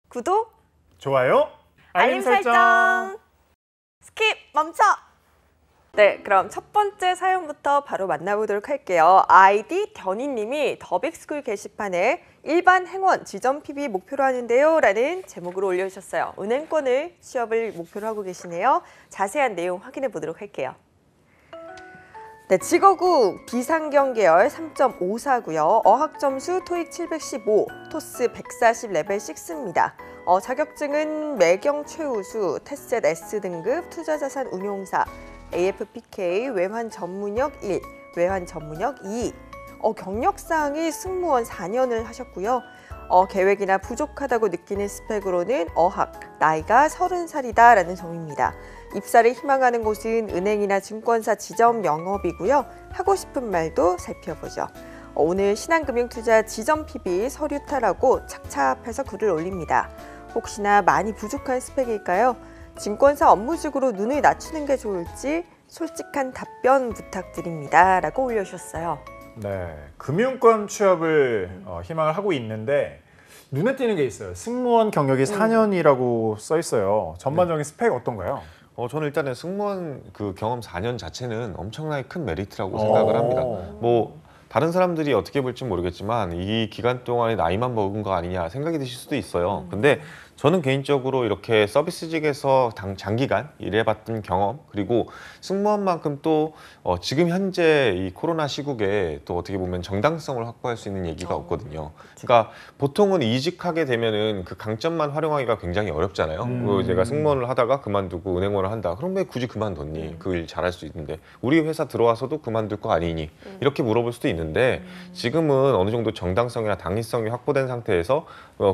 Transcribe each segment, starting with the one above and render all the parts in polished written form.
구독, 좋아요, 알림 설정. 스킵 멈춰. 네, 그럼 첫 번째 사연부터 바로 만나보도록 할게요. 아이디 견이님이 더빅스쿨 게시판에 일반 행원 지점 PB 목표로 하는데요 라는 제목으로 올려주셨어요. 은행권을 취업을 목표로 하고 계시네요. 자세한 내용 확인해 보도록 할게요. 네, 직어국 비상경 계열 3.54고요. 어학 점수 토익 715, 토스 140 레벨 6입니다. 자격증은 매경 최우수, 테셋 S 등급, 투자자산 운용사, AFPK, 외환 전문역 1, 외환 전문역 2. 경력사항이 승무원 4년을 하셨고요. 계획이나 부족하다고 느끼는 스펙으로는 어학, 나이가 30살이다 라는 점입니다. 입사를 희망하는 곳은 은행이나 증권사 지점 영업이고요. 하고 싶은 말도 살펴보죠. 오늘 신한금융투자 지점 PB 서류 타라고 착잡해서 글을 올립니다. 혹시나 많이 부족한 스펙일까요? 증권사 업무직으로 눈을 낮추는 게 좋을지 솔직한 답변 부탁드립니다 라고 올려주셨어요. 네, 금융권 취업을 희망을 하고 있는데 눈에 띄는 게 있어요. 승무원 경력이 4년이라고 써 있어요. 전반적인 스펙 어떤가요? 저는 일단은 승무원 그 경험 4년 자체는 엄청나게 큰 메리트라고 생각을 합니다. 뭐 다른 사람들이 어떻게 볼지 모르겠지만 이 기간 동안에 나이만 먹은 거 아니냐 생각이 드실 수도 있어요. 근데 저는 개인적으로 이렇게 서비스직에서 장기간 일해봤던 경험, 그리고 승무원만큼 또 지금 현재 이 코로나 시국에 또 어떻게 보면 정당성을 확보할 수 있는 얘기가 없거든요. 그러니까 보통은 이직하게 되면은 그 강점만 활용하기가 굉장히 어렵잖아요. 그리고 제가 승무원을 하다가 그만두고 은행원을 한다. 그럼 왜 굳이 그만뒀니? 그 일 잘할 수 있는데 우리 회사 들어와서도 그만둘 거 아니니? 이렇게 물어볼 수도 있는데 지금은 어느 정도 정당성이나 당위성이 확보된 상태에서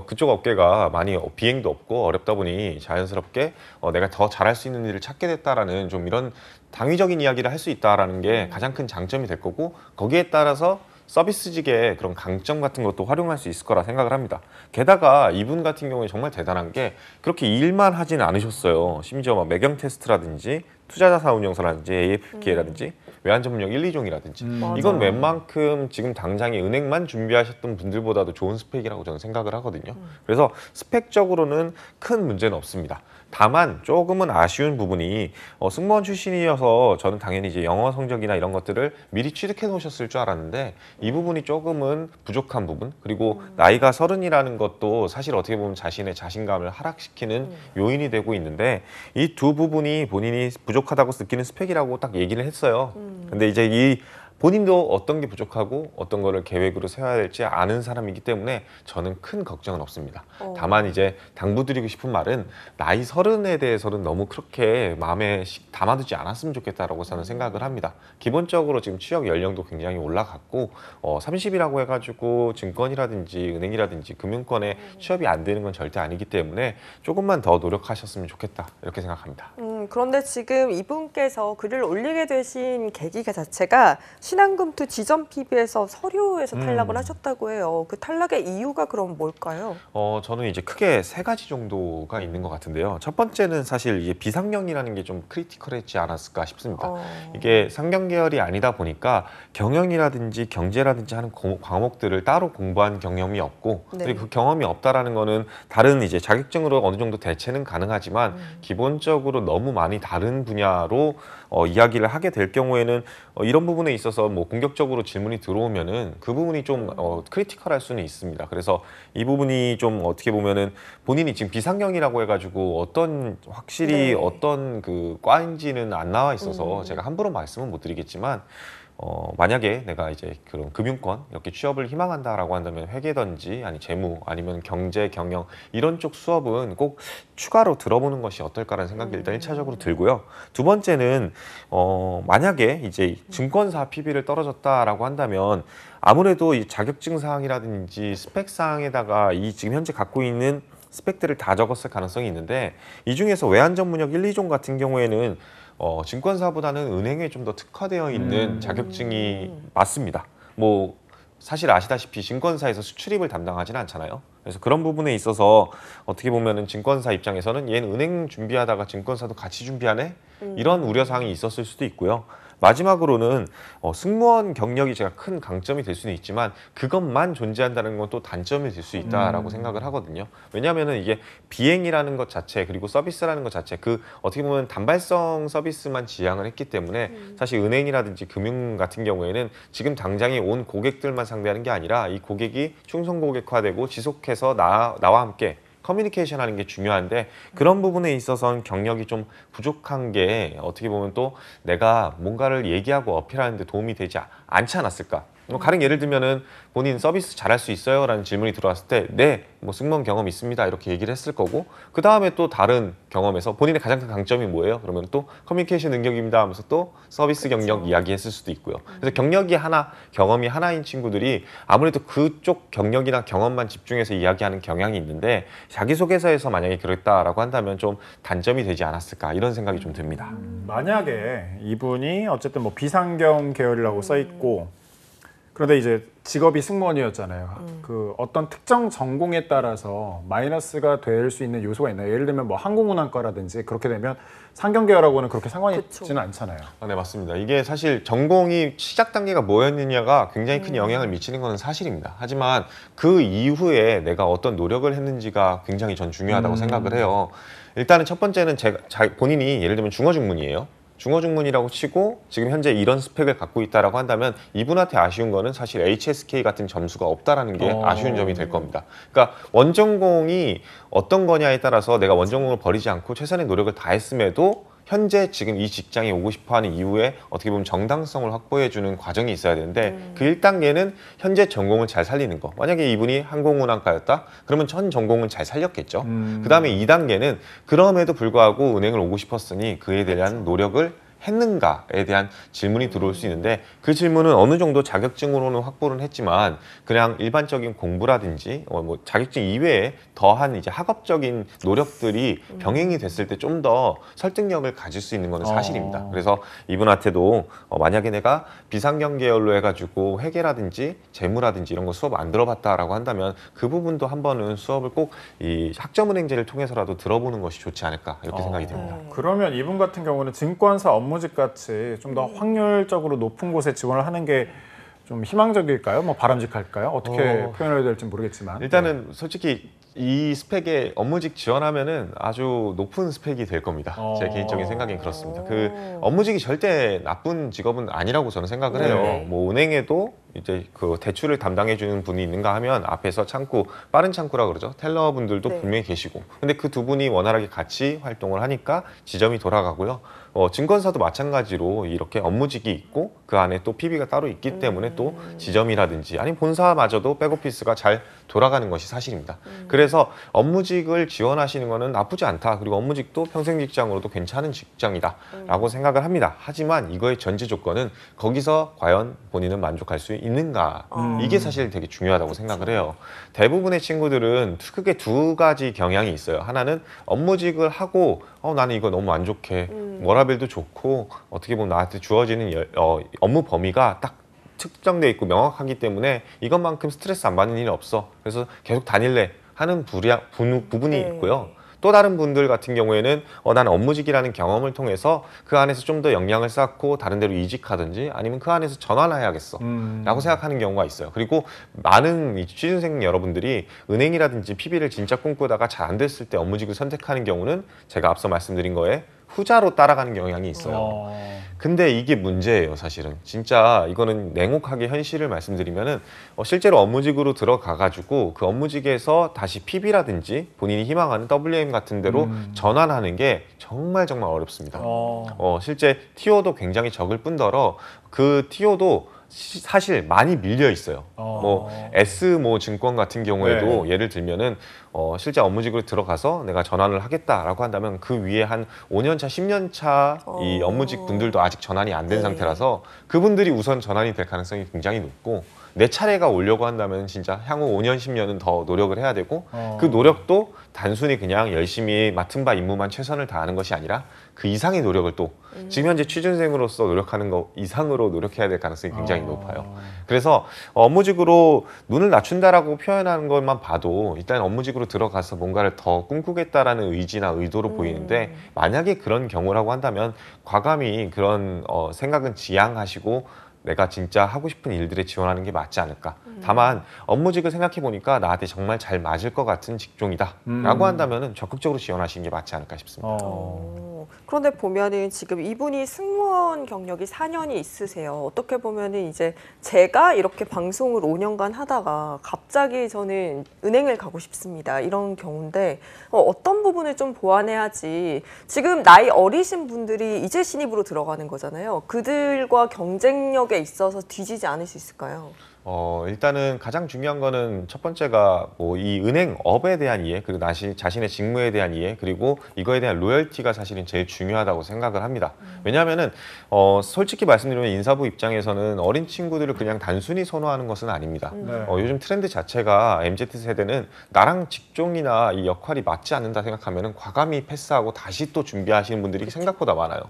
그쪽 업계가 많이 비행도 없고 어렵다 보니 자연스럽게 내가 더 잘할 수 있는 일을 찾게 됐다라는 좀 이런 당위적인 이야기를 할 수 있다라는 게 가장 큰 장점이 될 거고, 거기에 따라서 서비스직의 그런 강점 같은 것도 활용할 수 있을 거라 생각을 합니다. 게다가 이분 같은 경우에 정말 대단한 게 그렇게 일만 하진 않으셨어요. 심지어 막 매경 테스트라든지 투자자산 운용사라든지 AFPK라든지 외환 전문역 1, 2종이라든지 이건 웬만큼 지금 당장에 은행만 준비하셨던 분들보다도 좋은 스펙이라고 저는 생각을 하거든요. 그래서 스펙적으로는 큰 문제는 없습니다. 다만 조금은 아쉬운 부분이 승무원 출신이어서 저는 당연히 이제 영어 성적이나 이런 것들을 미리 취득해 놓으셨을 줄 알았는데 이 부분이 조금은 부족한 부분, 그리고 나이가 30이라는 것도 사실 어떻게 보면 자신의 자신감을 하락시키는 요인이 되고 있는데 이 두 부분이 본인이 부족하다고 느끼는 스펙이라고 딱 얘기를 했어요. 근데 이제 이 본인도 어떤 게 부족하고 어떤 거를 계획으로 세워야 될지 아는 사람이기 때문에 저는 큰 걱정은 없습니다. 다만 이제 당부드리고 싶은 말은 나이 30에 대해서는 너무 그렇게 마음에 담아두지 않았으면 좋겠다라고 저는 생각을 합니다. 기본적으로 지금 취업 연령도 굉장히 올라갔고 30이라고 해가지고 증권이라든지 은행이라든지 금융권에 취업이 안 되는 건 절대 아니기 때문에 조금만 더 노력하셨으면 좋겠다 이렇게 생각합니다. 그런데 지금 이분께서 글을 올리게 되신 계기가 자체가 신한금투 지점 PB에서 서류에서 탈락을 하셨다고 해요. 그 탈락의 이유가 그럼 뭘까요? 저는 이제 크게 3가지 정도가 있는 것 같은데요. 첫 번째는 사실 이게 비상경이라는 게 좀 크리티컬했지 않았을까 싶습니다. 이게 상경 계열이 아니다 보니까 경영이라든지 경제라든지 하는 과목들을 따로 공부한 경험이 없고, 그리고 그 경험이 없다라는 거는 다른 이제 자격증으로 어느 정도 대체는 가능하지만 기본적으로 너무 많이 다른 분야로 이야기를 하게 될 경우에는 이런 부분에 있어서 뭐 공격적으로 질문이 들어오면은 그 부분이 좀 크리티컬할 수는 있습니다. 그래서 이 부분이 좀 어떻게 보면은 본인이 지금 비상경이라고 해가지고 어떤 확실히 어떤 그 과인지는 안 나와 있어서 제가 함부로 말씀은 못 드리겠지만 만약에 내가 이제 그런 금융권 이렇게 취업을 희망한다라고 한다면 회계든지 아니 재무 아니면 경제 경영 이런 쪽 수업은 꼭 추가로 들어보는 것이 어떨까라는 생각이 일단 1차적으로 들고요. 두 번째는 만약에 이제 증권사 PB를 떨어졌다라고 한다면 아무래도 이 자격증 사항이라든지 스펙 사항에다가 이 지금 현재 갖고 있는 스펙들을 다 적었을 가능성이 있는데, 이 중에서 외환 전문역 1, 2종 같은 경우에는 증권사보다는 은행에 좀 더 특화되어 있는 자격증이 맞습니다. 뭐 사실 아시다시피 증권사에서 수출입을 담당하지는 않잖아요. 그래서 그런 부분에 있어서 어떻게 보면은 증권사 입장에서는 얘는 은행 준비하다가 증권사도 같이 준비하네? 이런 우려사항이 있었을 수도 있고요. 마지막으로는 승무원 경력이 제가 큰 강점이 될 수는 있지만 그것만 존재한다는 건 또 단점이 될 수 있다라고 생각을 하거든요. 왜냐하면은 이게 비행이라는 것 자체 그리고 서비스라는 것 자체 그 어떻게 보면 단발성 서비스만 지향을 했기 때문에 사실 은행이라든지 금융 같은 경우에는 지금 당장에 온 고객들만 상대하는 게 아니라 이 고객이 충성 고객화되고 지속해서 나와 함께 커뮤니케이션 하는 게 중요한데 그런 부분에 있어서는 경력이 좀 부족한 게 어떻게 보면 또 내가 뭔가를 얘기하고 어필하는 데 도움이 되지 않지 않았을까. 가령 예를 들면은 본인 서비스 잘할 수 있어요? 라는 질문이 들어왔을 때 네, 뭐 승무원 경험 있습니다. 이렇게 얘기를 했을 거고 그 다음에 또 다른 경험에서 본인의 가장 큰 강점이 뭐예요? 그러면 또 커뮤니케이션 능력입니다 하면서 또 서비스 경력 이야기했을 수도 있고요. 그래서 경력이 하나, 경험이 하나인 친구들이 아무래도 그쪽 경력이나 경험만 집중해서 이야기하는 경향이 있는데 자기소개서에서 만약에 그랬다라고 한다면 좀 단점이 되지 않았을까 이런 생각이 좀 듭니다. 만약에 이분이 어쨌든 뭐 비상경 계열이라고 써 있고 그런데 이제 직업이 승무원이었잖아요. 그 어떤 특정 전공에 따라서 마이너스가 될 수 있는 요소가 있나요? 예를 들면 뭐 항공운항과라든지 그렇게 되면 상경 계열하고는 그렇게 상관이 있지는 않잖아요. 네, 맞습니다. 이게 사실 전공이 시작 단계가 뭐였느냐가 굉장히 큰 영향을 미치는 것은 사실입니다. 하지만 그 이후에 내가 어떤 노력을 했는지가 굉장히 전 중요하다고 생각을 해요. 일단은 첫 번째는 본인이 예를 들면 중어중문이에요. 중어중문이라고 치고 지금 현재 이런 스펙을 갖고 있다라고 한다면 이분한테 아쉬운 거는 사실 HSK 같은 점수가 없다라는 게 아쉬운 점이 될 겁니다. 그러니까 원전공이 어떤 거냐에 따라서 내가 원전공을 버리지 않고 최선의 노력을 다했음에도 현재 지금 이 직장에 오고 싶어하는 이후에 어떻게 보면 정당성을 확보해주는 과정이 있어야 되는데 그 1단계는 현재 전공을 잘 살리는 거. 만약에 이분이 항공운항과였다? 그러면 전 전공은 잘 살렸겠죠. 그 다음에 2단계는 그럼에도 불구하고 은행을 오고 싶었으니 그에 대한 노력을 했는가에 대한 질문이 들어올 수 있는데 그 질문은 어느 정도 자격증으로는 확보를 했지만 그냥 일반적인 공부라든지 뭐 자격증 이외에 더한 이제 학업적인 노력들이 병행이 됐을 때 좀 더 설득력을 가질 수 있는 것은 사실입니다. 그래서 이분한테도 만약에 내가 비상경 계열로 해가지고 회계라든지 재무라든지 이런 거 수업 안 들어봤다라고 한다면 그 부분도 한번은 수업을 꼭 이 학점은행제를 통해서라도 들어보는 것이 좋지 않을까 이렇게 생각이 듭니다. 그러면 이분 같은 경우는 증권사 업무직 같이 좀 더 확률적으로 높은 곳에 지원을 하는 게 좀 희망적일까요? 뭐 바람직할까요? 어떻게 표현해야 될지 모르겠지만 일단은 솔직히 이 스펙에 업무직 지원하면은 아주 높은 스펙이 될 겁니다. 제 개인적인 생각엔 그렇습니다. 그 업무직이 절대 나쁜 직업은 아니라고 저는 생각을 해요. 뭐 은행에도 이제 그 대출을 담당해 주는 분이 있는가 하면 앞에서 창구, 빠른 창구라 그러죠. 텔러 분들도 분명히 계시고. 근데 그 두 분이 원활하게 같이 활동을 하니까 지점이 돌아가고요. 증권사도 마찬가지로 이렇게 업무직이 있고 그 안에 또 PB가 따로 있기 때문에 또 지점이라든지 아니면 본사마저도 백오피스가 잘 돌아가는 것이 사실입니다. 그래서 업무직을 지원하시는 것은 나쁘지 않다. 그리고 업무직도 평생 직장으로도 괜찮은 직장이다 라고 생각을 합니다. 하지만 이거의 전제 조건은 거기서 과연 본인은 만족할 수 있는가 이게 사실 되게 중요하다고 생각을 해요. 대부분의 친구들은 크게 두 가지 경향이 있어요. 하나는 업무직을 하고 나는 이거 너무 안 좋게 워라밸도 좋고 어떻게 보면 나한테 주어지는 업무 범위가 딱 특정돼 있고 명확하기 때문에 이것만큼 스트레스 안 받는 일이 없어. 그래서 계속 다닐래 하는 부분이 있고요. 또 다른 분들 같은 경우에는 나는 업무직이라는 경험을 통해서 그 안에서 좀 더 역량을 쌓고 다른 데로 이직하든지 아니면 그 안에서 전환을 해야겠어 라고 생각하는 경우가 있어요. 그리고 많은 이 취준생 여러분들이 은행이라든지 PB를 진짜 꿈꾸다가 잘 안 됐을 때 업무직을 선택하는 경우는 제가 앞서 말씀드린 거에 후자로 따라가는 경향이 있어요. 근데 이게 문제예요, 사실은. 진짜 이거는 냉혹하게 현실을 말씀드리면은 실제로 업무직으로 들어가가지고 그 업무직에서 다시 PB라든지 본인이 희망하는 WM 같은 데로 전환하는 게 정말 어렵습니다. 실제 TO도 굉장히 적을 뿐더러 그 TO도 사실 많이 밀려 있어요. 뭐 S모 증권 같은 경우에도 예를 들면은 실제 업무직으로 들어가서 내가 전환을 하겠다라고 한다면 그 위에 한 5년차, 10년차 이 업무직 분들도 아직 전환이 안 된 상태라서 그분들이 우선 전환이 될 가능성이 굉장히 높고 내 차례가 오려고 한다면 진짜 향후 5년, 10년은 더 노력을 해야 되고 그 노력도 단순히 그냥 열심히 맡은 바 임무만 최선을 다하는 것이 아니라 그 이상의 노력을 또 지금 현재 취준생으로서 노력하는 것 이상으로 노력해야 될 가능성이 굉장히 높아요. 그래서 업무직으로 눈을 낮춘다라고 표현하는 것만 봐도 일단 업무직으로 들어가서 뭔가를 더 꿈꾸겠다라는 의지나 의도로 보이는데 만약에 그런 경우라고 한다면 과감히 그런 생각은 지양하시고 내가 진짜 하고 싶은 일들에 지원하는 게 맞지 않을까. 다만 업무직을 생각해 보니까 나한테 정말 잘 맞을 것 같은 직종이다 라고 한다면 적극적으로 지원하시는 게 맞지 않을까 싶습니다. 그런데 보면은 지금 이분이 승무원 경력이 4년이 있으세요. 어떻게 보면은 이제 제가 이렇게 방송을 5년간 하다가 갑자기 저는 은행을 가고 싶습니다. 이런 경우인데 어떤 부분을 좀 보완해야지 지금 나이 어리신 분들이 이제 신입으로 들어가는 거잖아요. 그들과 경쟁력에 있어서 뒤지지 않을 수 있을까요? 일단은 가장 중요한 거는 첫 번째가 뭐 이 은행업에 대한 이해, 그리고 자신의 직무에 대한 이해, 그리고 이거에 대한 로열티가 사실은 제일 중요하다고 생각을 합니다. 왜냐하면은 솔직히 말씀드리면 인사부 입장에서는 어린 친구들을 그냥 단순히 선호하는 것은 아닙니다. 요즘 트렌드 자체가 MZ세대는 나랑 직종이나 이 역할이 맞지 않는다 생각하면은 과감히 패스하고 다시 또 준비하시는 분들이 생각보다 많아요.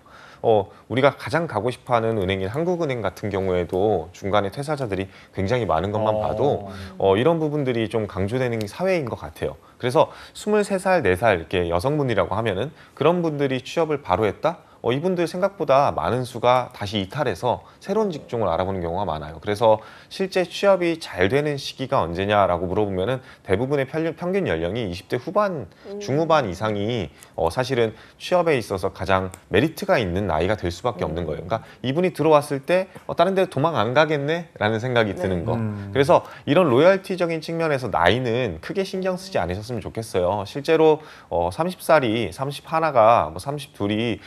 우리가 가장 가고 싶어하는 은행인 한국은행 같은 경우에도 중간에 퇴사자들이 굉장히 많은 것만 봐도 이런 부분들이 좀 강조되는 사회인 것 같아요. 그래서 23살, 4살 이렇게 여성분이라고 하면은 그런 분들이 취업을 바로 했다? 이분들 생각보다 많은 수가 다시 이탈해서 새로운 직종을 알아보는 경우가 많아요. 그래서 실제 취업이 잘 되는 시기가 언제냐라고 물어보면은 대부분의 평균 연령이 20대 후반, 중후반 이상이 사실은 취업에 있어서 가장 메리트가 있는 나이가 될 수밖에 없는 거예요. 그러니까 이분이 들어왔을 때 다른 데 도망 안 가겠네? 라는 생각이 드는 거. 그래서 이런 로열티적인 측면에서 나이는 크게 신경 쓰지 않으셨으면 좋겠어요. 실제로 30살이 31가 뭐 32이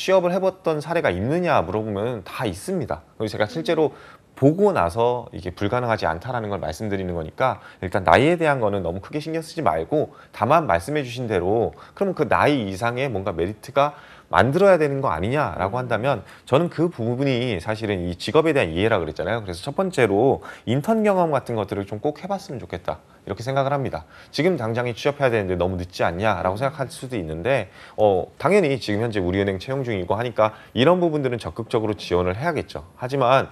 취업을 해봤던 사례가 있느냐 물어보면 다 있습니다. 그리고 제가 실제로 보고 나서 이게 불가능하지 않다라는 걸 말씀드리는 거니까 일단 나이에 대한 거는 너무 크게 신경 쓰지 말고 다만 말씀해 주신 대로 그러면 그 나이 이상의 뭔가 메리트가 만들어야 되는 거 아니냐라고 한다면 저는 그 부분이 사실은 이 직업에 대한 이해라 그랬잖아요. 그래서 첫 번째로 인턴 경험 같은 것들을 좀 꼭 해봤으면 좋겠다. 이렇게 생각을 합니다. 지금 당장에 취업해야 되는데 너무 늦지 않냐라고 생각할 수도 있는데 당연히 지금 현재 우리은행 채용 중이고 하니까 이런 부분들은 적극적으로 지원을 해야겠죠. 하지만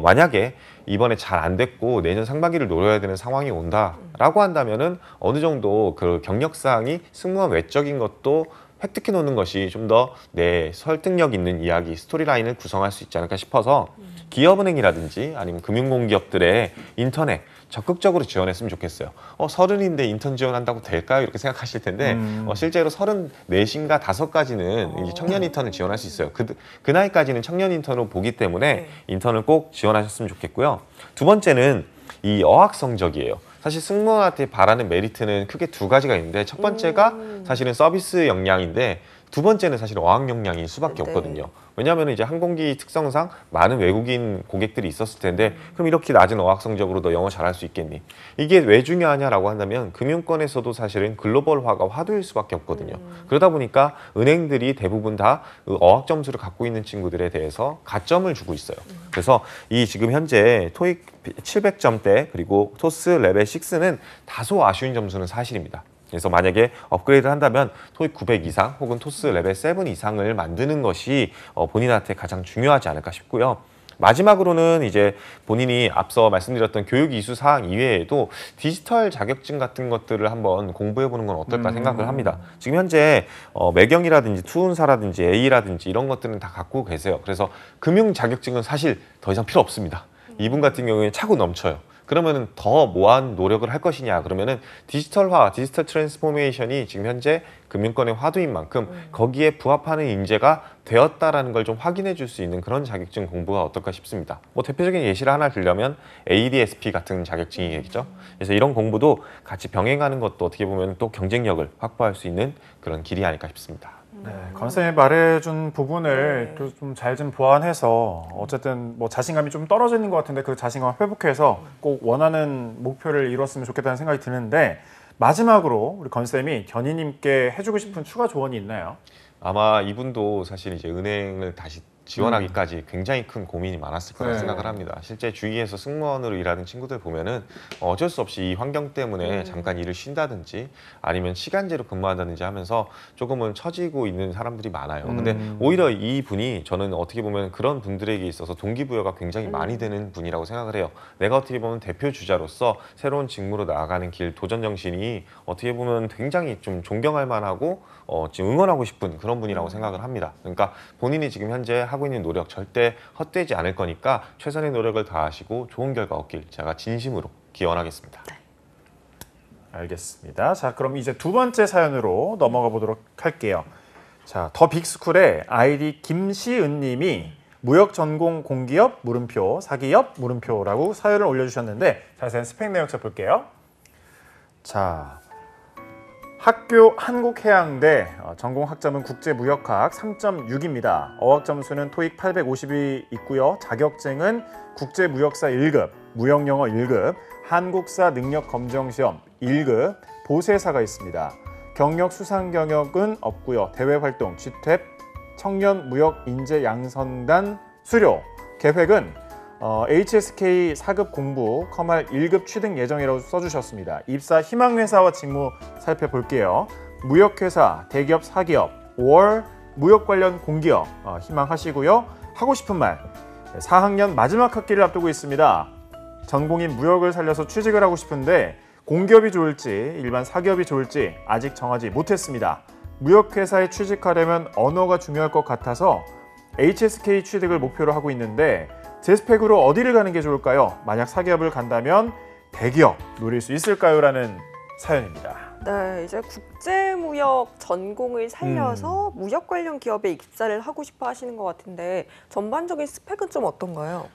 만약에 이번에 잘 안 됐고 내년 상반기를 노려야 되는 상황이 온다라고 한다면은 어느 정도 그 경력사항이 승무원 외적인 것도 획득해 놓는 것이 좀 더 내 설득력 있는 이야기, 스토리라인을 구성할 수 있지 않을까 싶어서 기업은행이라든지 아니면 금융공기업들의 인턴에 적극적으로 지원했으면 좋겠어요. 30인데 인턴 지원한다고 될까요? 이렇게 생각하실 텐데 실제로 34인가 5까지는 청년 인턴을 지원할 수 있어요. 그 나이까지는 청년 인턴으로 보기 때문에 인턴을 꼭 지원하셨으면 좋겠고요. 두 번째는 이 어학 성적이에요. 사실 승무원한테 바라는 메리트는 크게 두 가지가 있는데 첫 번째가 사실은 서비스 역량인데 두 번째는 사실 어학 역량일 수밖에 없거든요. 왜냐하면 이제 항공기 특성상 많은 외국인 고객들이 있었을 텐데 그럼 이렇게 낮은 어학 성적으로 너 영어 잘할 수 있겠니? 이게 왜 중요하냐라고 한다면 금융권에서도 사실은 글로벌화가 화두일 수밖에 없거든요. 그러다 보니까 은행들이 대부분 다 어학 점수를 갖고 있는 친구들에 대해서 가점을 주고 있어요. 그래서 이 지금 현재 토익 700점대 그리고 토스 레벨 6는 다소 아쉬운 점수는 사실입니다. 그래서 만약에 업그레이드를 한다면 토익 900 이상 혹은 토스 레벨 7 이상을 만드는 것이 본인한테 가장 중요하지 않을까 싶고요. 마지막으로는 이제 본인이 앞서 말씀드렸던 교육 이수 사항 이외에도 디지털 자격증 같은 것들을 한번 공부해 보는 건 어떨까 생각을 합니다. 지금 현재 매경이라든지 투운사라든지 A라든지 이런 것들은 다 갖고 계세요. 그래서 금융 자격증은 사실 더 이상 필요 없습니다. 이분 같은 경우에는 차고 넘쳐요. 그러면은 더 뭐한 노력을 할 것이냐 그러면은 디지털화, 디지털 트랜스포메이션이 지금 현재 금융권의 화두인 만큼 거기에 부합하는 인재가 되었다라는 걸 좀 확인해 줄 수 있는 그런 자격증 공부가 어떨까 싶습니다. 뭐 대표적인 예시를 하나 들려면 ADSP 같은 자격증이겠죠. 그래서 이런 공부도 같이 병행하는 것도 어떻게 보면 또 경쟁력을 확보할 수 있는 그런 길이 아닐까 싶습니다. 네, 건쌤이 말해준 부분을 좀 잘 좀 보완해서 어쨌든 뭐 자신감이 좀 떨어지는 것 같은데 그 자신감을 회복해서 꼭 원하는 목표를 이뤘으면 좋겠다는 생각이 드는데 마지막으로 우리 건쌤이 견희님께 해주고 싶은 추가 조언이 있나요? 아마 이분도 사실 이제 은행을 다시 지원하기까지 굉장히 큰 고민이 많았을 거라 네. 생각을 합니다. 실제 주위에서 승무원으로 일하는 친구들 보면은 어쩔 수 없이 이 환경 때문에 잠깐 일을 쉰다든지 아니면 시간제로 근무한다든지 하면서 조금은 처지고 있는 사람들이 많아요. 근데 오히려 이 분이 저는 어떻게 보면 그런 분들에게 있어서 동기부여가 굉장히 많이 되는 분이라고 생각을 해요. 내가 어떻게 보면 대표 주자로서 새로운 직무로 나아가는 길 도전 정신이 어떻게 보면 굉장히 좀 존경할 만하고 지금 응원하고 싶은 그런 분이라고 생각을 합니다. 그러니까 본인이 지금 현재 하고 있는 노력 절대 헛되지 않을 거니까 최선의 노력을 다하시고 좋은 결과 얻길 제가 진심으로 기원하겠습니다. 알겠습니다. 자, 그럼 이제 두 번째 사연으로 넘어가 보도록 할게요. 자, 더 빅스쿨의 아이디 김시은 님이 무역 전공 공기업 물음표, 사기업 물음표라고 사연을 올려주셨는데 자세한 스펙 내역서 볼게요. 자, 학교 한국해양대 전공 학점은 국제무역학 3.6입니다. 어학 점수는 토익 850이 있고요. 자격증은 국제무역사 1급, 무역영어 1급, 한국사 능력검정시험 1급, 보세사가 있습니다. 경력 수상 경력은 없고요. 대외 활동, GTAP, 청년 무역 인재 양성단 수료. 계획은 HSK 4급 공부, 컴할 1급 취득 예정이라고 써주셨습니다. 입사 희망회사와 직무 살펴볼게요. 무역회사, 대기업, 사기업, 월 무역 관련 공기업 희망하시고요. 하고 싶은 말, 4학년 마지막 학기를 앞두고 있습니다. 전공인 무역을 살려서 취직을 하고 싶은데 공기업이 좋을지 일반 사기업이 좋을지 아직 정하지 못했습니다. 무역회사에 취직하려면 언어가 중요할 것 같아서 HSK 취득을 목표로 하고 있는데 제 스펙으로 어디를 가는 게 좋을까요? 만약 사기업을 간다면 대기업 노릴 수 있을까요? 라는 사연입니다. 네, 이제 국제무역 전공을 살려서 무역 관련 기업에 입사를 하고 싶어 하시는 것 같은데 전반적인 스펙은 좀 어떤가요?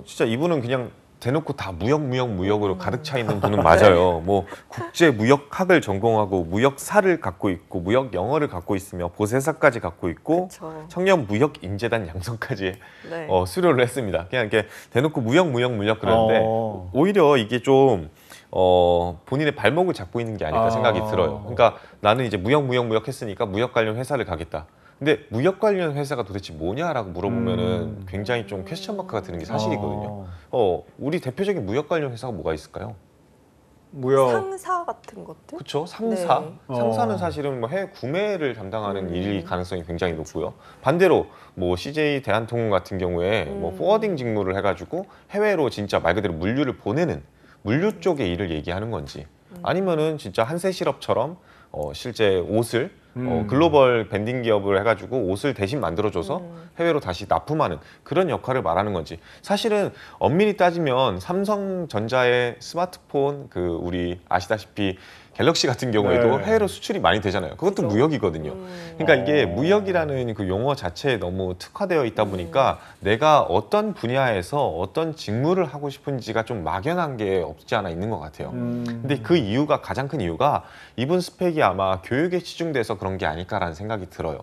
진짜 이분은 그냥 대놓고 다 무역으로 가득 차 있는 분은 맞아요. 뭐 국제무역학을 전공하고 무역사를 갖고 있고 무역 영어를 갖고 있으며 보세사까지 갖고 있고 그쵸. 청년 무역인재단 양성까지 네. 수료를 했습니다. 그냥 이렇게 대놓고 무역 그러는데 오히려 이게 좀 본인의 발목을 잡고 있는 게 아닐까 생각이 들어요. 그러니까 나는 이제 무역 했으니까 무역 관련 회사를 가겠다. 근데 무역 관련 회사가 도대체 뭐냐라고 물어보면은 굉장히 좀 퀘스천 마크가 드는 게 사실이거든요. 우리 대표적인 무역 관련 회사가 뭐가 있을까요? 무역 상사 같은 것들? 그렇죠. 상사. 네. 상사는 사실은 뭐 해외 구매를 담당하는 일일 가능성이 굉장히 높고요. 반대로 뭐 CJ 대한통운 같은 경우에 뭐 포워딩 직무를 해가지고 해외로 진짜 말 그대로 물류를 보내는 물류 쪽의 일을 얘기하는 건지 아니면은 진짜 한세실업처럼 실제 옷을 글로벌 밴딩 기업을 해가지고 옷을 대신 만들어줘서 해외로 다시 납품하는 그런 역할을 말하는 건지 사실은 엄밀히 따지면 삼성전자의 스마트폰 우리 아시다시피 갤럭시 같은 경우에도 네. 해외로 수출이 많이 되잖아요. 그것도 무역이거든요. 그러니까 이게 무역이라는 그 용어 자체에 너무 특화되어 있다 보니까 내가 어떤 분야에서 어떤 직무를 하고 싶은지가 좀 막연한 게 없지 않아 있는 것 같아요. 근데 그 이유가 가장 큰 이유가 이분 스펙이 아마 교육에 치중돼서 그런 게 아닐까라는 생각이 들어요.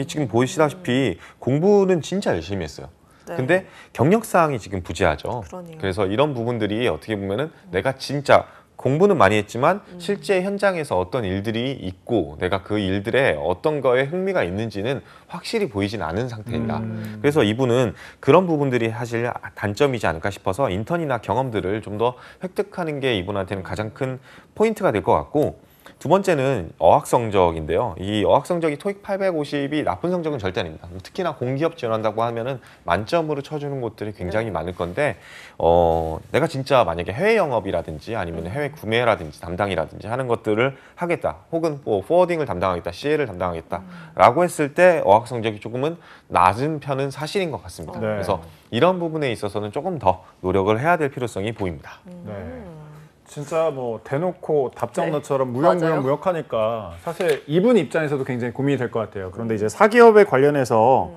지금 보시다시피 공부는 진짜 열심히 했어요. 네. 근데 경력사항이 지금 부재하죠. 그러네요. 그래서 이런 부분들이 어떻게 보면은 내가 진짜 공부는 많이 했지만 실제 현장에서 어떤 일들이 있고 내가 그 일들에 어떤 거에 흥미가 있는지는 확실히 보이진 않은 상태이다. 그래서 이분은 그런 부분들이 사실 단점이지 않을까 싶어서 인턴이나 경험들을 좀 더 획득하는 게 이분한테는 가장 큰 포인트가 될 것 같고 두 번째는 어학 성적인데요. 이 어학 성적이 토익 850이 나쁜 성적은 절대 아닙니다. 특히나 공기업 지원한다고 하면은 만점으로 쳐주는 곳들이 굉장히 많을 건데 내가 진짜 만약에 해외 영업이라든지 아니면 해외 구매라든지 담당이라든지 하는 것들을 하겠다. 혹은 뭐 포워딩을 담당하겠다, CL을 담당하겠다라고 했을 때 어학 성적이 조금은 낮은 편은 사실인 것 같습니다. 네. 그래서 이런 부분에 있어서는 조금 더 노력을 해야 될 필요성이 보입니다. 네. 진짜 뭐 대놓고 네. 답정너처럼 맞아요. 무역하니까 사실 이분 입장에서도 굉장히 고민이 될 것 같아요. 그런데 이제 사기업에 관련해서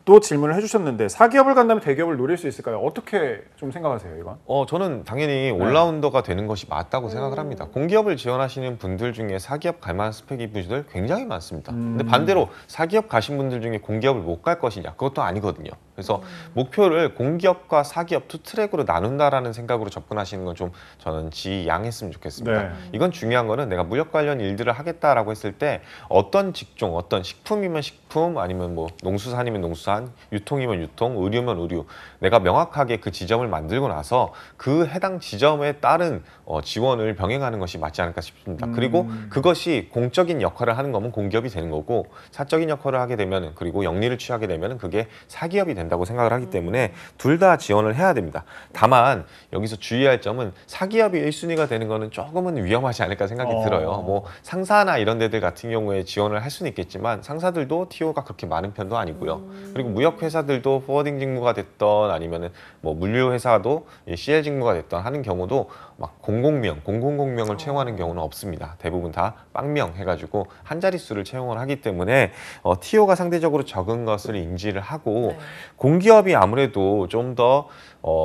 또 질문을 해주셨는데 사기업을 간다면 대기업을 노릴 수 있을까요? 어떻게 좀 생각하세요, 이건? 저는 당연히 올라운더가 되는 것이 맞다고 생각을 합니다. 공기업을 지원하시는 분들 중에 사기업 갈 만한 스펙인 분들 굉장히 많습니다. 근데 반대로 사기업 가신 분들 중에 공기업을 못 갈 것이냐? 그것도 아니거든요. 그래서 목표를 공기업과 사기업 투 트랙으로 나눈다라는 생각으로 접근하시는 건 좀 저는 지양했으면 좋겠습니다. 네. 이건 중요한 거는 내가 무역 관련 일들을 하겠다라고 했을 때 어떤 직종, 어떤 식품이면 식품, 아니면 뭐 농수산이면 농수산, 유통이면 유통, 의류면 의류, 내가 명확하게 그 지점을 만들고 나서 그 해당 지점에 따른 지원을 병행하는 것이 맞지 않을까 싶습니다. 그리고 그것이 공적인 역할을 하는 거면 공기업이 되는 거고, 사적인 역할을 하게 되면, 그리고 영리를 취하게 되면 그게 사기업이 된다고 생각을 하기 때문에 둘 다 지원을 해야 됩니다. 다만 여기서 주의할 점은 사기업이 1순위가 되는 거는 조금은 위험하지 않을까 생각이 들어요. 뭐 상사나 이런 데들 같은 경우에 지원을 할 수는 있겠지만 상사들도 TO가 그렇게 많은 편도 아니고요. 그리고 무역 회사들도 포워딩 직무가 됐던, 아니면은 뭐 물류 회사도 CL 직무가 됐던 하는 경우도 막 공공명을 채용하는 경우는 없습니다. 대부분 다 빵명 해가지고 한 자릿수를 채용을 하기 때문에 TO가 상대적으로 적은 것을 인지를 하고, 공기업이 아무래도 좀 더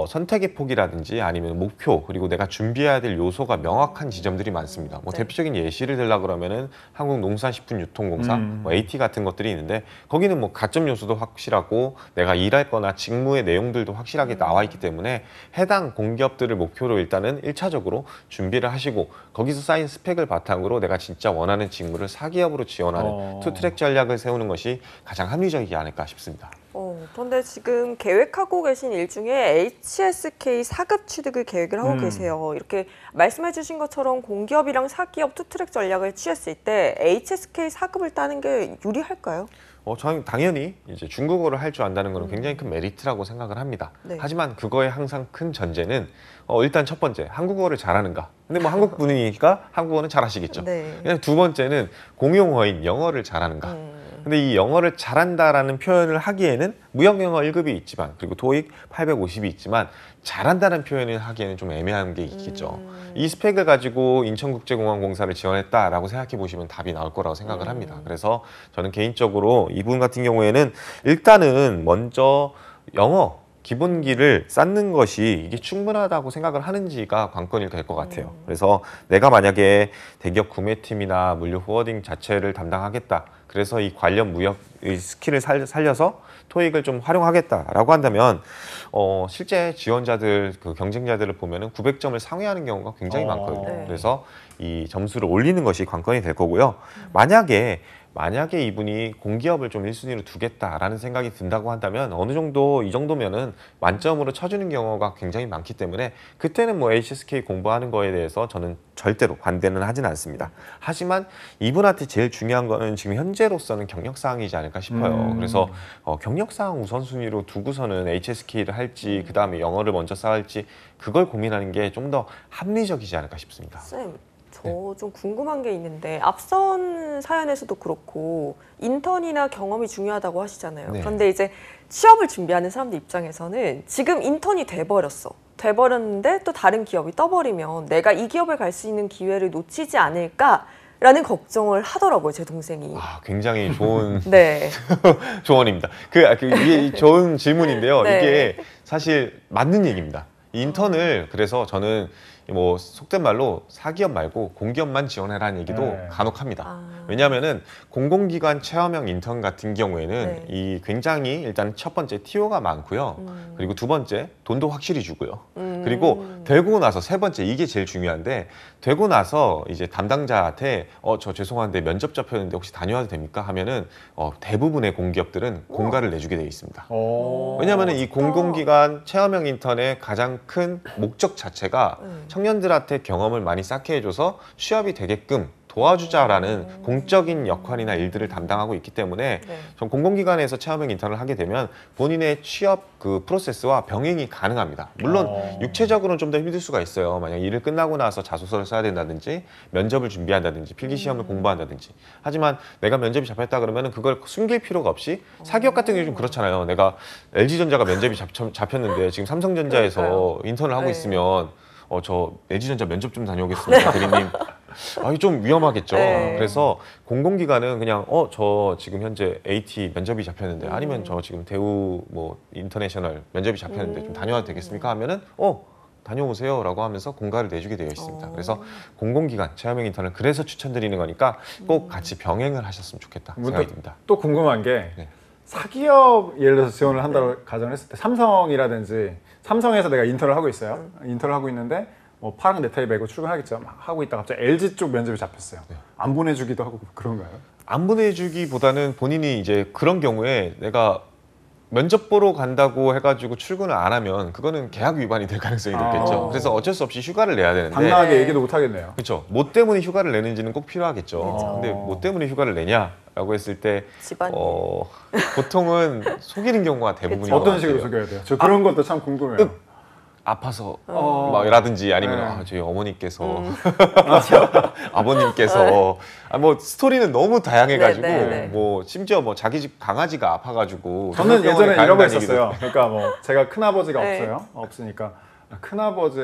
선택의 폭이라든지 아니면 목표, 그리고 내가 준비해야 될 요소가 명확한 지점들이 많습니다. 뭐 대표적인 예시를 들라 그러면은 한국농산식품유통공사, 뭐 AT 같은 것들이 있는데, 거기는 뭐 가점 요소도 확실하고 내가 일할 거나 직무의 내용들도 확실하게 나와 있기 때문에 해당 공기업들을 목표로 일단은 1차적으로 준비를 하시고, 거기서 쌓인 스펙을 바탕으로 내가 진짜 원하는 직무를 사기업으로 지원하는 투트랙 전략을 세우는 것이 가장 합리적이지 않을까 싶습니다. 그런데 지금 계획하고 계신 일 중에 HSK 4급 취득을 계획을 하고 계세요. 이렇게 말씀해 주신 것처럼 공기업이랑 사기업 투트랙 전략을 취했을 때 HSK 4급을 따는 게 유리할까요? 저는 당연히 이제 중국어를 할 줄 안다는 것은 굉장히 큰 메리트라고 생각을 합니다. 네. 하지만 그거의 항상 큰 전제는 일단 첫 번째, 한국어를 잘하는가. 근데 뭐 한국 분이니까 한국어는 잘하시겠죠. 네. 그냥 두 번째는 공용어인 영어를 잘하는가. 근데 이 영어를 잘한다라는 표현을 하기에는 무역 영어 1급이 있지만, 그리고 토익 850이 있지만 잘한다는 표현을 하기에는 좀 애매한 게 있겠죠. 이 스펙을 가지고 인천국제공항공사를 지원했다라고 생각해 보시면 답이 나올 거라고 생각을 합니다. 그래서 저는 개인적으로 이분 같은 경우에는 일단은 먼저 영어 기본기를 쌓는 것이 이게 충분하다고 생각을 하는지가 관건이 될 것 같아요. 그래서 내가 만약에 대기업 구매팀이나 물류 포워딩 자체를 담당하겠다, 그래서 이 관련 무역의 스킬을 살려서 토익을 좀 활용하겠다라고 한다면 실제 지원자들, 그 경쟁자들을 보면은 900점을 상회하는 경우가 굉장히 많거든요. 네. 그래서 이 점수를 올리는 것이 관건이 될 거고요. 만약에 이분이 공기업을 좀 1순위로 두겠다라는 생각이 든다고 한다면 어느 정도 이 정도면은 만점으로 쳐주는 경우가 굉장히 많기 때문에 그때는 뭐 HSK 공부하는 거에 대해서 저는 절대로 반대는 하진 않습니다. 하지만 이분한테 제일 중요한 거는 지금 현재로서는 경력사항이지 않을까 싶어요. 그래서 경력사항 우선순위로 두고서는 HSK를 할지 그 다음에 영어를 먼저 쌓을지 그걸 고민하는 게 좀 더 합리적이지 않을까 싶습니다. 쌤, 저 좀 궁금한 게 있는데 앞선 사연에서도 그렇고 인턴이나 경험이 중요하다고 하시잖아요. 네. 그런데 이제 취업을 준비하는 사람들 입장에서는 지금 인턴이 돼버렸는데 또 다른 기업이 떠버리면 내가 이 기업에 갈 수 있는 기회를 놓치지 않을까라는 걱정을 하더라고요, 제 동생이. 굉장히 좋은 네. 조언입니다. 이게 좋은 질문인데요. 네. 이게 사실 맞는 얘기입니다. 인턴을 그래서 저는 뭐 속된 말로 사기업 말고 공기업만 지원해라는 얘기도 네. 간혹 합니다. 왜냐하면은 공공기관 체험형 인턴 같은 경우에는 네. 이 굉장히 일단 첫 번째 TO가 많고요. 그리고 두 번째 돈도 확실히 주고요. 그리고 되고 나서 세 번째, 이게 제일 중요한데, 되고 나서 이제 담당자한테 저 죄송한데 면접 잡혔는데 혹시 다녀와도 됩니까? 하면은 대부분의 공기업들은 공가를 내주게 되어 있습니다. 왜냐하면 이 공공기관 체험형 인턴의 가장 큰 목적 자체가 청년들한테 경험을 많이 쌓게 해줘서 취업이 되게끔 도와주자라는 공적인 역할이나 일들을 담당하고 있기 때문에 전 공공기관에서 체험형 인턴을 하게 되면 본인의 취업 그 프로세스와 병행이 가능합니다. 물론 육체적으로는 좀 더 힘들 수가 있어요. 만약 일을 끝나고 나서 자소서를 써야 된다든지 면접을 준비한다든지 필기시험을 공부한다든지. 하지만 내가 면접이 잡혔다 그러면 그걸 숨길 필요가 없이, 사기업 같은 경우 좀 그렇잖아요. 내가 LG전자가 면접이 잡혔는데 지금 삼성전자에서 인턴을 하고 있으면 저 LG전자 면접 좀 다녀오겠습니다, 대리님. 좀 위험하겠죠. 네. 그래서 공공기관은 그냥 저 지금 현재 AT 면접이 잡혔는데, 아니면 저 지금 대우 뭐 인터내셔널 면접이 잡혔는데 좀 다녀와도 되겠습니까? 하면은 다녀오세요 라고 하면서 공가를 내주게 되어 있습니다. 그래서 공공기관 체험형 인턴을 그래서 추천드리는 거니까 꼭 같이 병행을 하셨으면 좋겠다 생각이 듭니다. 또 궁금한 게 네. 사기업 예를 들어서 지원을 한다고 가정을 했을 때 삼성이라든지 삼성에서 내가 인턴을 하고 있어요. 인턴을 하고 있는데 뭐 파랑 넥타이 메고 출근하겠죠. 막 하고 있다가 갑자기 LG 쪽 면접이 잡혔어요. 안 보내주기도 하고 그런가요? 안 보내주기보다는 본인이 이제 그런 경우에 내가 면접 보러 간다고 해가지고 출근을 안 하면 그거는 계약 위반이 될 가능성이 높겠죠. 그래서 어쩔 수 없이 휴가를 내야 되는데 당당하게 얘기도 못 하겠네요. 그렇죠. 뭐 때문에 휴가를 내는지는 꼭 필요하겠죠. 그렇죠. 근데 뭐 때문에 휴가를 내냐라고 했을 때 집안일. 보통은 속이는 경우가 대부분인 것 어떤 같아요. 식으로 속여야 돼요? 저 그런 것도 참 궁금해요. 아파서 막이라든지 아니면 네. 저희 어머니께서 아버님께서 뭐 스토리는 너무 다양해가지고 네, 네, 네. 뭐 심지어 뭐 자기 집 강아지가 아파가지고 저는 병원에 예전에 가야 이런 거 한다는 얘기도 있었어요. 그러니까 뭐 제가 큰 아버지가 네. 없어요. 없으니까 큰 아버지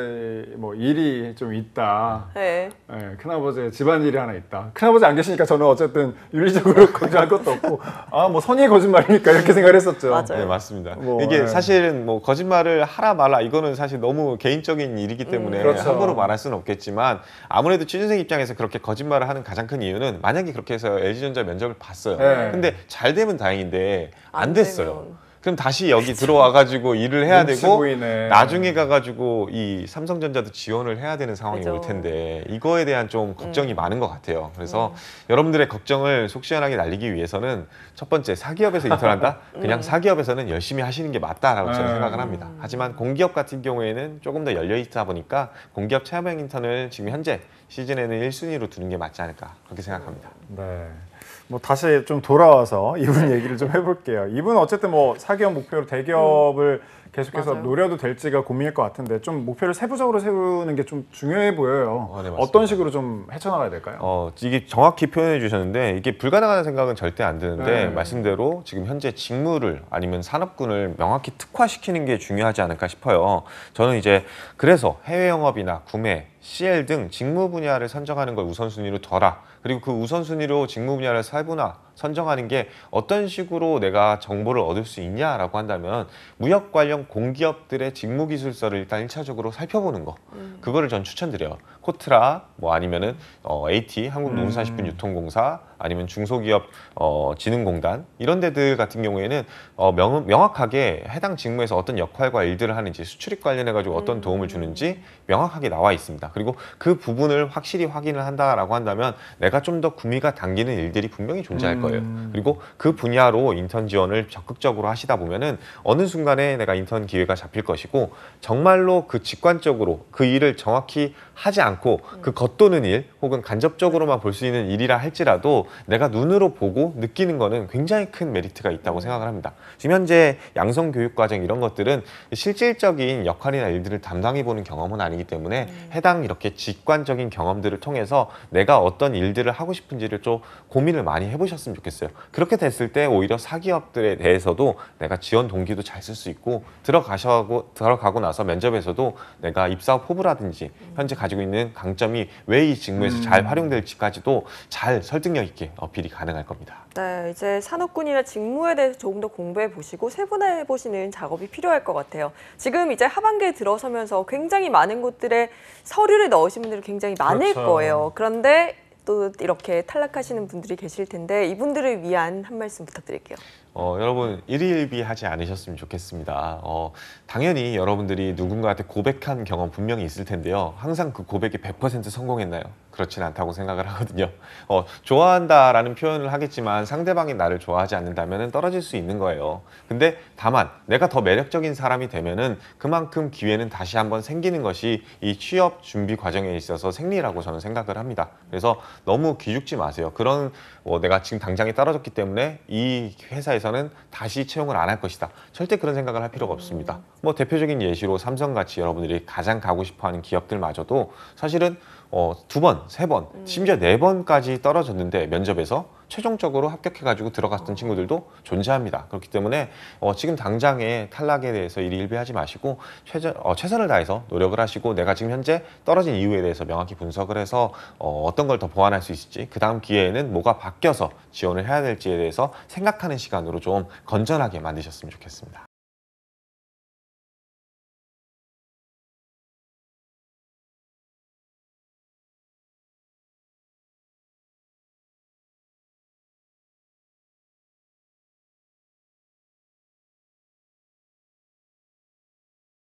뭐 일이 좀 있다. 네. 네, 큰아버지의 집안일이 하나 있다. 큰아버지 안 계시니까 저는 어쨌든 윤리적으로 걱정할 것도 없고 뭐 선의의 거짓말이니까 이렇게 생각을 했었죠. 맞아요. 네, 맞습니다. 뭐, 이게 네. 사실은 뭐 거짓말을 하라 말라 이거는 사실 너무 개인적인 일이기 때문에 그렇죠. 함부로 말할 수는 없겠지만 아무래도 취준생 입장에서 그렇게 거짓말을 하는 가장 큰 이유는 만약에 그렇게 해서 LG전자 면접을 봤어요. 네. 근데 잘 되면 다행인데 안 안 됐어요. 되면. 그럼 다시 여기 들어와가지고 일을 해야 눈치 되고 보이네. 나중에 가가지고 이 삼성전자도 지원을 해야 되는 상황이 그죠. 올 텐데 이거에 대한 좀 걱정이 많은 것 같아요. 그래서 여러분들의 걱정을 속 시원하게 날리기 위해서는 첫 번째 사기업에서 인턴한다? 그냥 사기업에서는 열심히 하시는 게 맞다라고 저는 생각을 합니다. 하지만 공기업 같은 경우에는 조금 더 열려 있다 보니까 공기업 체험형 인턴을 지금 현재 시즌에는 1순위로 두는 게 맞지 않을까 그렇게 생각합니다. 네. 뭐 다시 좀 돌아와서 이분 얘기를 좀 해볼게요. 이분 어쨌든 뭐 사기업 목표로 대기업을 계속해서 맞아요. 노려도 될지가 고민일 것 같은데 좀 목표를 세부적으로 세우는 게 좀 중요해 보여요. 네, 맞습니다. 어떤 식으로 좀 헤쳐나가야 될까요? 이게 정확히 표현해 주셨는데 이게 불가능하다는 생각은 절대 안 드는데 네. 말씀대로 지금 현재 직무를 아니면 산업군을 명확히 특화시키는 게 중요하지 않을까 싶어요. 저는 이제 그래서 해외 영업이나 구매, CL 등 직무 분야를 선정하는 걸 우선순위로 둬라. 그리고 그 우선순위로 직무 분야를 세분화 선정하는 게 어떤 식으로 내가 정보를 얻을 수 있냐라고 한다면 무역 관련 공기업들의 직무 기술서를 일단 1차적으로 살펴보는 거. 그거를 전 추천드려요. 코트라 뭐 아니면은 AT 한국농수산식품유통공사 아니면 중소기업 진흥공단 이런 데들 같은 경우에는 명확하게 해당 직무에서 어떤 역할과 일들을 하는지 수출입 관련해 가지고 어떤 도움을 주는지 명확하게 나와 있습니다. 그리고 그 부분을 확실히 확인을 한다라고 한다면 내가 좀 더 구미가 당기는 일들이 분명히 존재할 거예요. 그리고 그 분야로 인턴 지원을 적극적으로 하시다 보면은 어느 순간에 내가 인턴 기회가 잡힐 것이고 정말로 그 직관적으로 그 일을 정확히 하지 않고 그 겉도는 일 혹은 간접적으로만 볼 수 있는 일이라 할지라도 내가 눈으로 보고 느끼는 거는 굉장히 큰 메리트가 있다고 생각을 합니다. 지금 현재 양성 교육 과정 이런 것들은 실질적인 역할이나 일들을 담당해 보는 경험은 아니기 때문에 해당 이렇게 직관적인 경험들을 통해서 내가 어떤 일들을 하고 싶은지를 좀 고민을 많이 해보셨으면 좋겠어요. 그렇게 됐을 때 오히려 사기업들에 대해서도 내가 지원 동기도 잘 쓸 수 있고 들어가고 나서 면접에서도 내가 입사 포부라든지 현재 가지고 있는 강점이 왜 이 직무에서 잘 활용될지까지도 잘 설득력 있게 어필이 가능할 겁니다. 네, 이제 산업군이나 직무에 대해서 조금 더 공부해 보시고 세분화해 보시는 작업이 필요할 것 같아요. 지금 이제 하반기에 들어서면서 굉장히 많은 곳들에 서류를 넣으신 분들이 굉장히 많을 그렇죠. 거예요. 그런데 또 이렇게 탈락하시는 분들이 계실 텐데 이분들을 위한 한 말씀 부탁드릴게요. 여러분 일희일비하지 않으셨으면 좋겠습니다. 당연히 여러분들이 누군가한테 고백한 경험 분명히 있을 텐데요. 항상 그 고백이 100% 성공했나요? 그렇진 않다고 생각을 하거든요. 좋아한다라는 표현을 하겠지만 상대방이 나를 좋아하지 않는다면 떨어질 수 있는 거예요. 근데 다만 내가 더 매력적인 사람이 되면은 그만큼 기회는 다시 한번 생기는 것이 이 취업 준비 과정에 있어서 생리라고 저는 생각을 합니다. 그래서 너무 기죽지 마세요. 그런 내가 지금 당장에 떨어졌기 때문에 이 회사에서는 다시 채용을 안 할 것이다. 절대 그런 생각을 할 필요가 없습니다. 뭐 대표적인 예시로 삼성같이 여러분들이 가장 가고 싶어하는 기업들마저도 사실은 2번, 3번, 심지어 4번까지 떨어졌는데 면접에서 최종적으로 합격해가지고 들어갔던 친구들도 존재합니다. 그렇기 때문에 지금 당장의 탈락에 대해서 일희일비하지 마시고 최선을 다해서 노력을 하시고 내가 지금 현재 떨어진 이유에 대해서 명확히 분석을 해서 어떤 걸 더 보완할 수 있을지 그 다음 기회에는 뭐가 바뀌어서 지원을 해야 될지에 대해서 생각하는 시간으로 좀 건전하게 만드셨으면 좋겠습니다.